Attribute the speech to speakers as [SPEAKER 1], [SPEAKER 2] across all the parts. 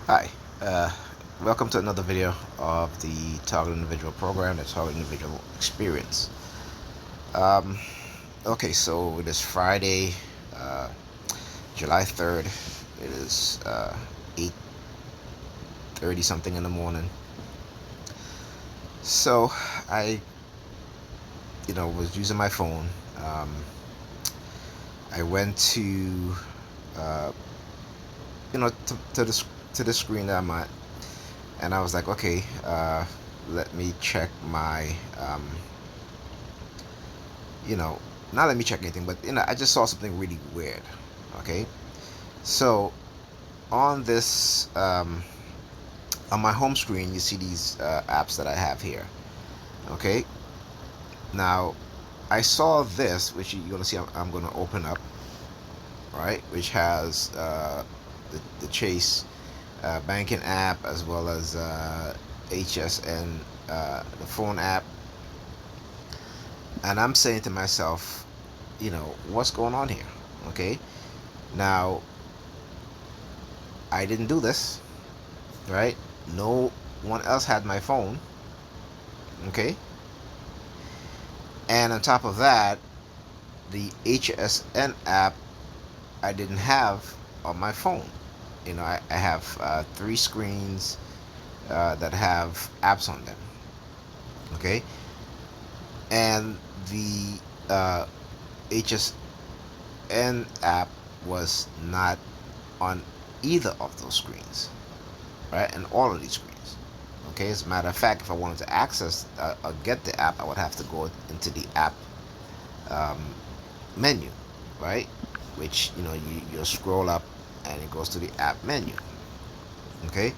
[SPEAKER 1] Hi, uh, welcome to another video of the Target Individual program, the Target Individual Experience. Um, okay, so it is Friday, uh, July 3rd. It is 8:30 something in the morning. So I, was using my phone. I went to, uh, to the screen that I'm at, and I was like, okay, let me check my you know, not let me check anything, but I just saw something really weird. Okay, so on this, on my home screen, you see these apps that I have here. Okay, now I saw this, which you're gonna see. I'm gonna open up, right? Which has the Chase banking app as well as HSN, the phone app, and I'm saying to myself, what's going on here? Okay, now I didn't do this, right? No one else had my phone, okay? And on top of that, the HSN app I didn't have on my phone. I have three screens that have apps on them, okay? And the HSN app was not on either of those screens, right? And all of these screens. Okay, as a matter of fact, if I wanted to access or get the app, I would have to go into the app um, menu, right? Which you scroll up and it goes to the app menu. Okay,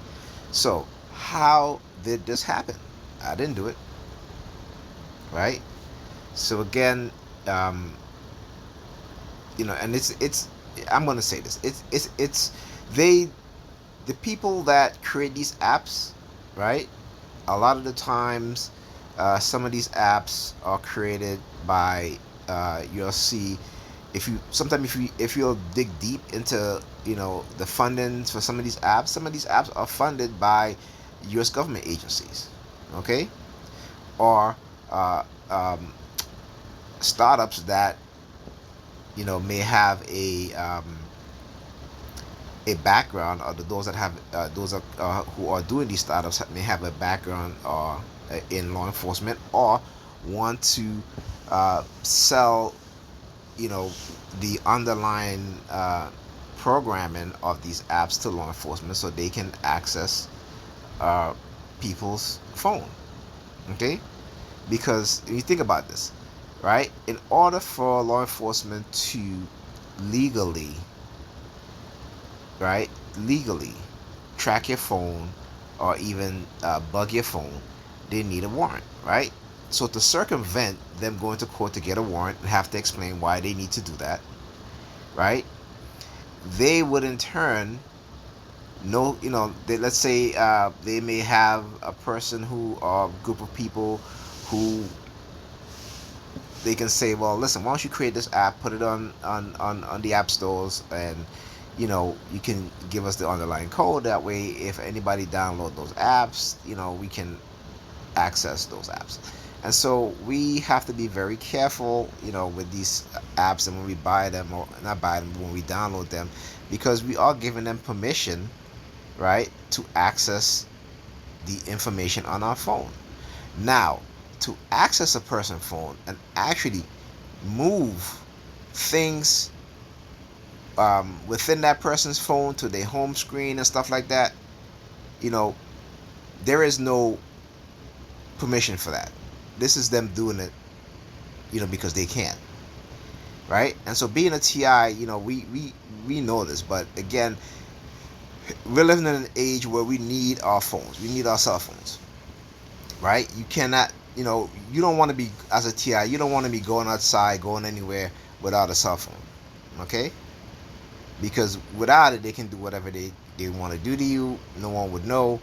[SPEAKER 1] so how did this happen? I didn't do it, right? So again, um, and it's I'm gonna say this. It's they the people that create these apps, right? A lot of the times, some of these apps are created by you'll see if you'll dig deep into the fundings for some of these apps are funded by U.S. government agencies, okay, or uh, um, startups that may have a background, or those that have who are doing these startups may have a background in law enforcement, or want to sell the underlying programming of these apps to law enforcement so they can access uh, people's phone. Okay, because if you think about this, right, in order for law enforcement to legally right, legally track your phone or even bug your phone, they need a warrant, right? So to circumvent them going to court to get a warrant and have to explain why they need to do that, right? They would in turn know, let's say they may have a person who or a group of people who they can say, well, listen, why don't you create this app, put it on the app stores, and you can give us the underlying code. That way, if anybody download those apps, we can access those apps. And so we have to be very careful, with these apps, and when we buy them, or not buy them, when we download them, because we are giving them permission, right, to access the information on our phone. Now, to access a person's phone and actually move things within that person's phone to their home screen and stuff like that, you know, there is no permission for that. This is them doing it, because they can, right? And so being a TI, we know this, but again, we're living in an age where we need our phones, we need our cell phones, right? You cannot, you don't want to be, as a TI, you don't want to be going outside, going anywhere without a cell phone, okay? Because without it, they can do whatever they want to do to you. No one would know,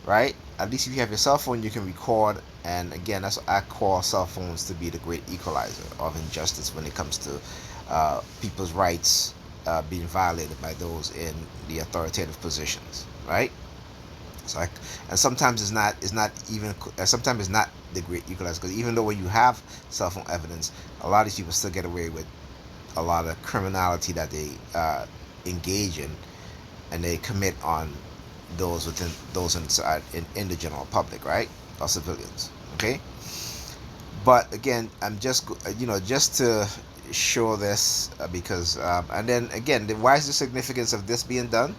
[SPEAKER 1] right? At least if you have your cell phone, you can record. And again, that's what I call cell phones to be the great equalizer of injustice when it comes to people's rights being violated by those in the authoritative positions, right? So like, and sometimes it's not even sometimes it's not the great equalizer, because even though when you have cell phone evidence, a lot of these people still get away with a lot of criminality that they engage in, and they commit on those inside in the general public, right, or civilians. Okay, but again, I'm just just to show this because and then again, why is the significance of this being done?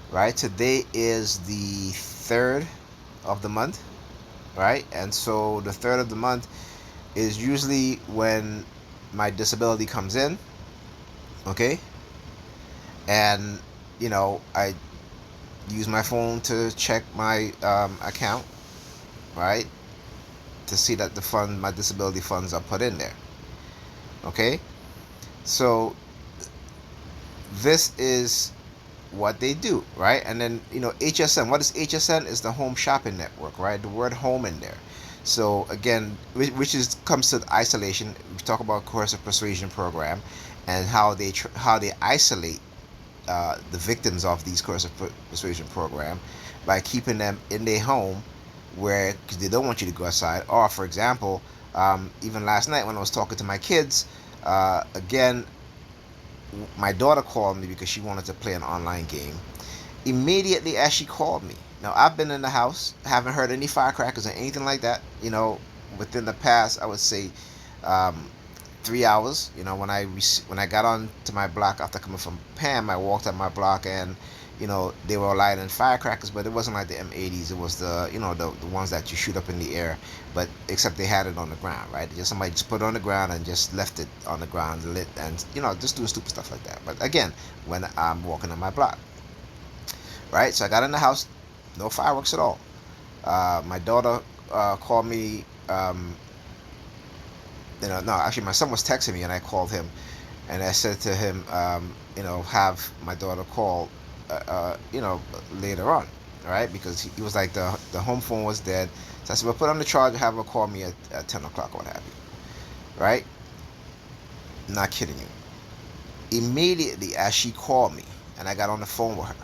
[SPEAKER 1] Right, today is the 3rd of the month, right, and so the 3rd of the month is usually when my disability comes in. Okay, and I use my phone to check my account, right, to see that my disability funds are put in there. Okay, so this is what they do, right? And then HSN. What is HSN? Is the Home Shopping Network, right? The word home in there. So again, which is comes to isolation. We talk about coercive persuasion program, and how they isolate the victims of these coercive persuasion program by keeping them in their home, where because they don't want you to go outside. Or for example, even last night when I was talking to my kids, again, my daughter called me because she wanted to play an online game. Immediately as she called me, now I've been in the house, haven't heard any firecrackers or anything like that. Within the past, I would say, 3 hours. When I got on to my block after coming from Pam, I walked up my block, and they were lighting firecrackers, but it wasn't like the M80s. It was the ones that you shoot up in the air, but except they had it on the ground, right? Somebody just put it on the ground and just left it on the ground lit, and just doing stupid stuff like that. But again, when I'm walking on my block, right? So I got in the house, no fireworks at all. My daughter called me. No, actually, my son was texting me, and I called him, and I said to him, have my daughter call, later on, right? Because he was like the home phone was dead. So I said, well, put on the charger, have her call me at 10 o'clock, or what have you, right? Not kidding you. Immediately as she called me, and I got on the phone with her,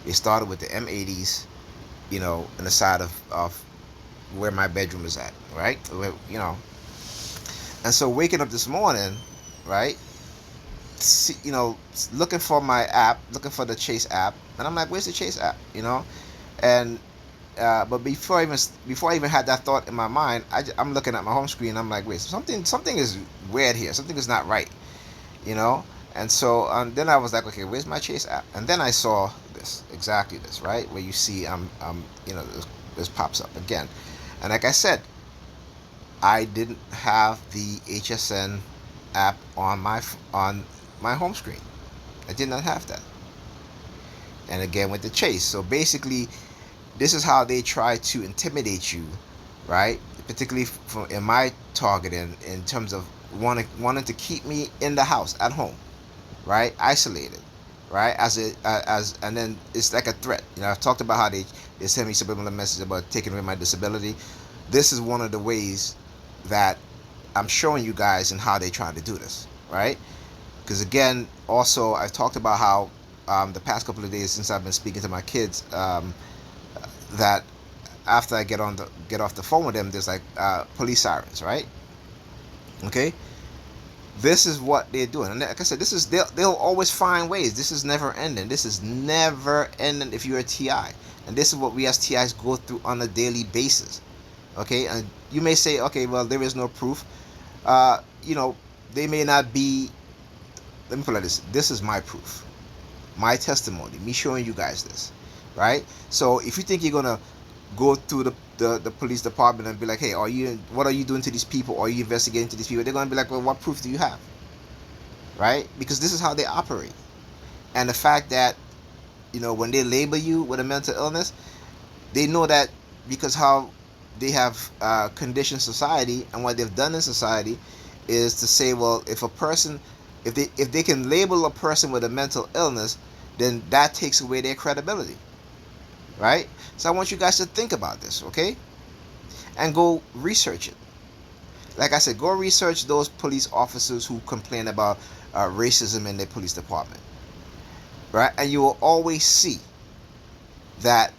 [SPEAKER 1] it started with the M80s, in the side of where my bedroom is at, right? And so waking up this morning, right? Looking for my app, looking for the Chase app, and I'm like, "Where's the Chase app?" And but before I even had that thought in my mind, I'm looking at my home screen. I'm like, "Wait, something is weird here. Something is not right," you know. And so then I was like, "Okay, where's my Chase app?" And then I saw exactly this, right, where you see this pops up again, and like I said, I didn't have the HSN app on my home screen. I did not have that. And again with the Chase. So basically, this is how they try to intimidate you, right? Particularly in my targeting, in terms of wanting to keep me in the house at home, right, isolated, right, and then it's like a threat. I've talked about how they send me subliminal messages about taking away my disability. This is one of the ways that I'm showing you guys and how they try to do this, right? Because again, also I've talked about how the past couple of days since I've been speaking to my kids, that after I get off the phone with them, there's like police sirens, right? Okay, this is what they're doing, and like I said, they'll always find ways. This is never ending. This is never ending if you're a TI, and this is what we as TIs go through on a daily basis. Okay, and you may say, okay, well, there is no proof. They may not be. Let me put it like this. This is my proof, my testimony, me showing you guys this, right? So if you think you're gonna go through the police department and be like, hey, what are you doing to these people? Are you investigating to these people? They're gonna be like, well, what proof do you have, right? Because this is how they operate, and the fact that when they label you with a mental illness, they know that because how they have conditioned society, and what they've done in society is to say, well, if they can label a person with a mental illness, then that takes away their credibility, right? So I want you guys to think about this, okay, and go research it. Like I said, go research those police officers who complain about racism in their police department, right? And you will always see that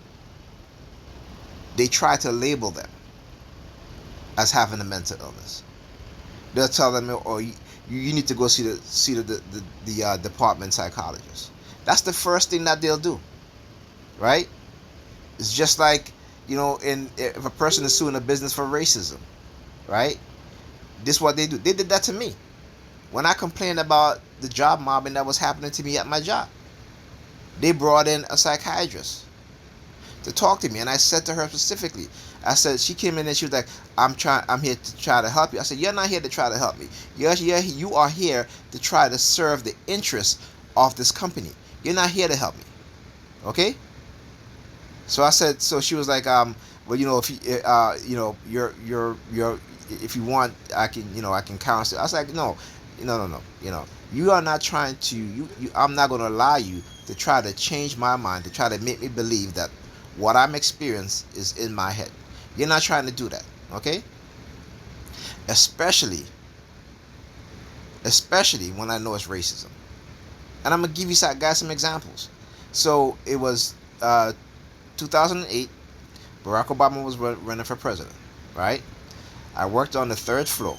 [SPEAKER 1] they try to label them as having a mental illness. They'll tell them, "Oh, you need to go see the department psychologist." That's the first thing that they'll do, right? It's just like, in if a person is suing a business for racism, right? This is what they do. They did that to me when I complained about the job mobbing that was happening to me at my job. They brought in a psychiatrist to talk to me, and I said to her specifically, I said, she came in and she was like, I'm here to try to help you. I said, you're not here to try to help me. You are here to try to serve the interests of this company. You're not here to help me. Okay? So I said, so she was like, well, if you're if you want, I can counsel. I was like, no, no. You are not trying to. I'm not going to allow you to try to change my mind, to try to make me believe that what I'm experiencing is in my head. You're not trying to do that, okay? Especially when I know it's racism. And I'm gonna give you guys some examples. So it was 2008. Barack Obama was running for president, right? I worked on the third floor,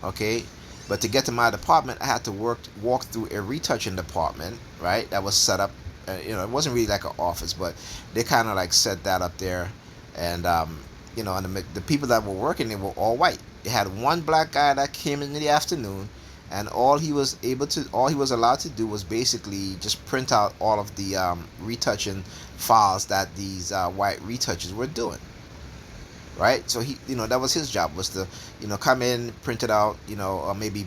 [SPEAKER 1] okay? But to get to my department, I had to walk through a retouching department, right? That was set up. It wasn't really like an office, but they kind of like set that up there, and and the people that were working there were all white. They had one black guy that came in the afternoon, and all he was allowed to do was basically just print out all of the retouching files that these white retouchers were doing. Right, so he, that was his job, was to, come in, print it out, or maybe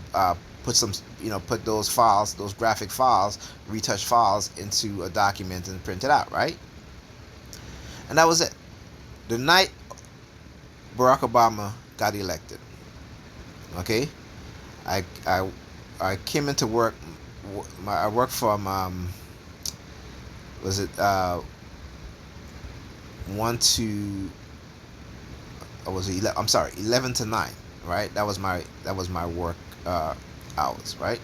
[SPEAKER 1] put some, put those files, those graphic files, retouch files into a document and print it out, right? And that was it. The night Barack Obama got elected, okay, I came into work. I worked from was it 1 to, I'm sorry, 11 to 9, right? That was my work hours, right?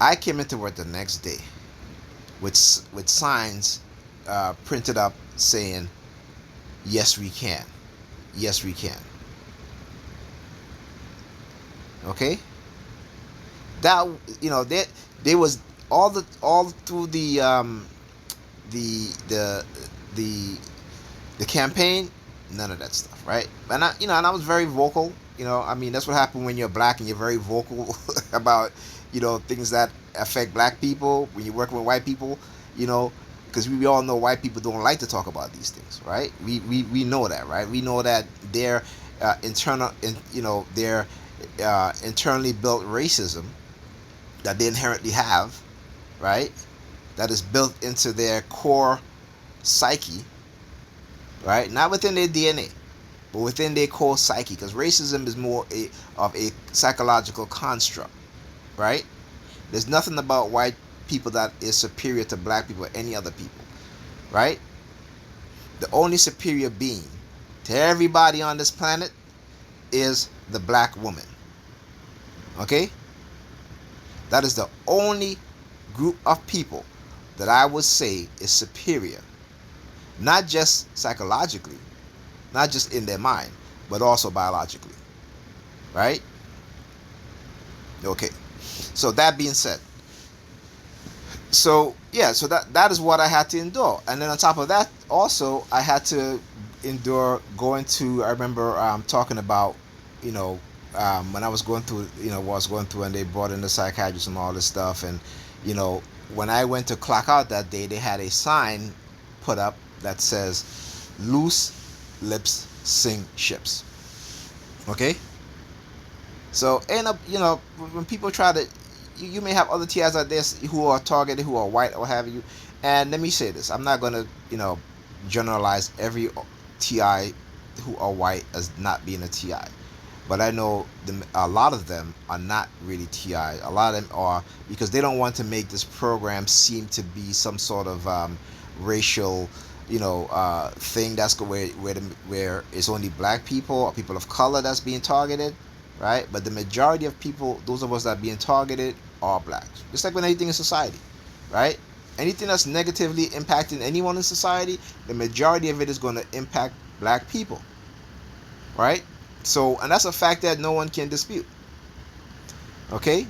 [SPEAKER 1] I came into work the next day with signs printed up saying, "Yes, we can. Yes, we can." Okay? That, they was all through the campaign. None of that stuff, right? And I was very vocal. I mean, that's what happened when you're black and you're very vocal about, things that affect black people when you're working with white people, because we all know white people don't like to talk about these things, right? We know that, right? We know that their their internally built racism that they inherently have, right? That is built into their core psyche, right? Not within their DNA, but within their core psyche, because racism is more of a psychological construct, right? There's nothing about white people that is superior to black people or any other people, right? The only superior being to everybody on this planet is the black woman, okay? That is the only group of people that I would say is superior, not just psychologically, not just in their mind, but also biologically, right? Okay, so that being said, so that is what I had to endure. And then on top of that, also I had to endure going to, I remember talking about, when I was going through, and they brought in the psychiatrist and all this stuff, and when I went to clock out that day, they had a sign put up that says, "Loose lips sink ships." Okay? So, when people try to, you may have other TIs out there who are targeted, who are white or what have you. And let me say this, I'm not going to, generalize every TI who are white as not being a TI. But I know a lot of them are not really TI. A lot of them are because they don't want to make this program seem to be some sort of racial thing that's where it's only black people or people of color that's being targeted, right? But the majority of people, those of us that are being targeted, are blacks. Just like with anything in society, right? Anything that's negatively impacting anyone in society, the majority of it is going to impact black people, right? So, and that's a fact that no one can dispute. Okay,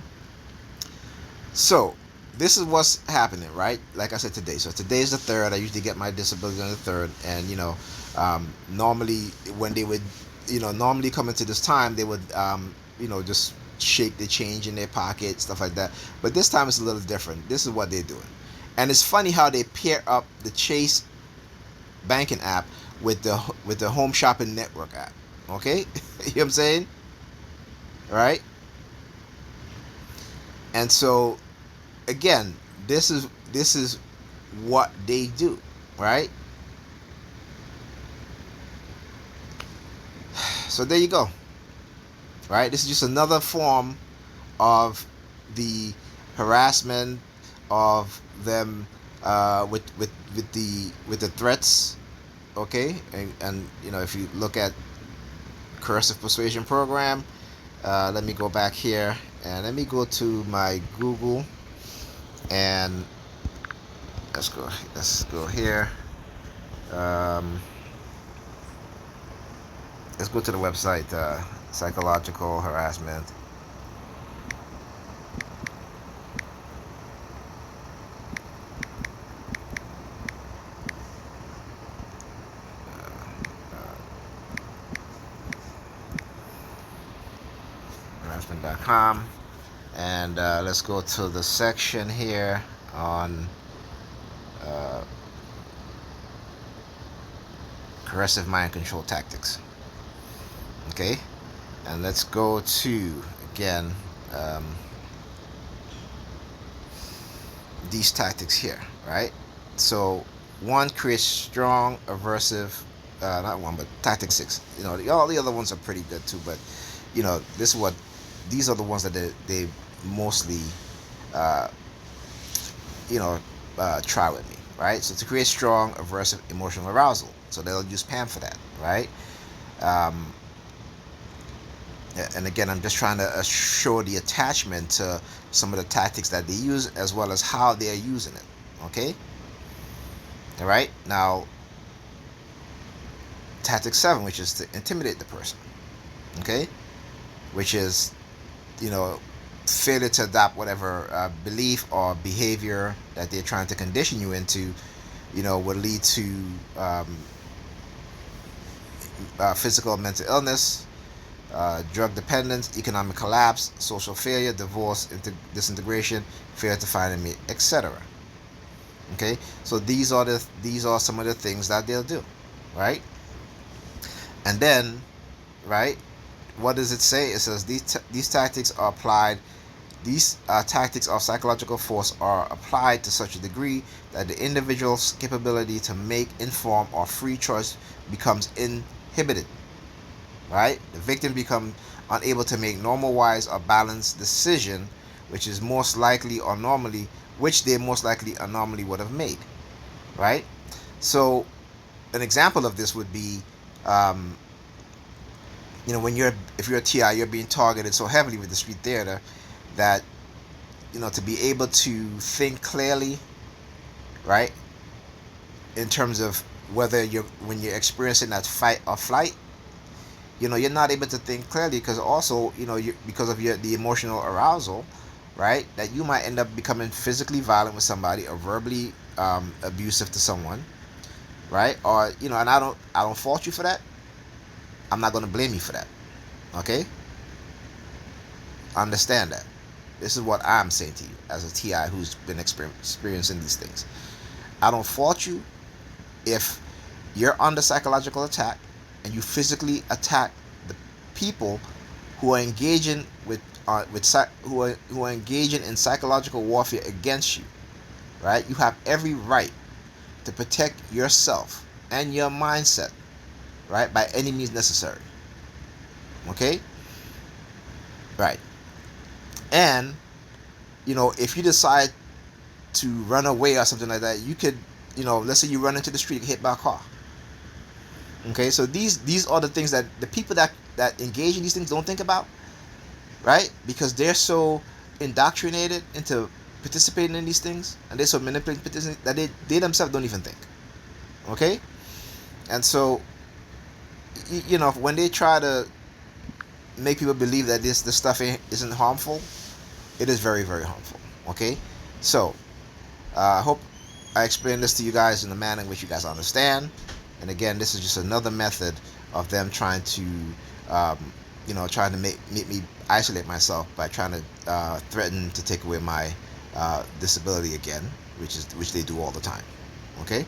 [SPEAKER 1] so this is what's happening, right? Like I said, today. So today is the third. I usually get my disability on the third, and normally when they would, normally coming to this time, they would, just shake the change in their pocket, stuff like that. But this time it's a little different. This is what they're doing, and it's funny how they pair up the Chase banking app with the Home Shopping Network app. Okay, you know what I'm saying, right? And so again, this is what they do, right? So there you go, right? This is just another form of the harassment of them, with the threats. Okay, and if you look at Coercive Persuasion program, let me go back here and let me go to my Google, and let's go here. um, let's go to the website, psychological harassment. Harassment.com, and let's go to the section here on uh, coercive mind control tactics. Okay, and let's go to, again, um, these tactics here, right? So one creates strong aversive, not one, but tactic 6. All the other ones are pretty good too, but this is what these are the ones that they mostly uh, try with me, right? So to create strong aversive emotional arousal, so they'll use Pam for that, right? um, and again, I'm just trying to show the attachment to some of the tactics that they use, as well as how they are using it. Okay, all right. Now, tactic 7, which is to intimidate the person. Okay, which is, failure to adopt whatever belief or behavior that they're trying to condition you into, would lead to physical or mental illness, drug dependence, economic collapse, social failure, divorce, disintegration, failure to find a mate, etc. Okay, so these are some of the things that they'll do, right? And then, right, what does it say? It says these tactics are applied. These tactics of psychological force are applied to such a degree that the individual's capability to make informed or free choice becomes inhibited. Right? The victim becomes unable to make normal, wise, or balanced decision, which is most likely or normally, which they most likely or normally would have made. Right? So, an example of this would be, if you're a TI, you're being targeted so heavily with the street theater that, to be able to think clearly, right, in terms of when you're experiencing that fight or flight, you're not able to think clearly, because also, because of the emotional arousal, right, that you might end up becoming physically violent with somebody, or verbally abusive to someone, right? Or, and I don't fault you for that. I'm not going to blame you for that. Okay, understand that. This is what I'm saying to you as a TI who's been experiencing these things. I don't fault you if you're under psychological attack and you physically attack the people who are engaging who are engaging in psychological warfare against you. Right? You have every right to protect yourself and your mindset, right, by any means necessary. Okay? Right. And if you decide to run away or something like that, you could let's say you run into the street, get hit by a car. Okay, so these are the things that the people that engage in these things don't think about, right? Because they're so indoctrinated into participating in these things, and they're so manipulating that they themselves don't even think. Okay, and so when they try to make people believe that this stuff isn't harmful, it is very, very harmful. Okay, so I hope I explained this to you guys in a manner in which you guys understand. And again, this is just another method of them trying to, trying to make me isolate myself by trying to threaten to take away my disability again, which they do all the time. Okay.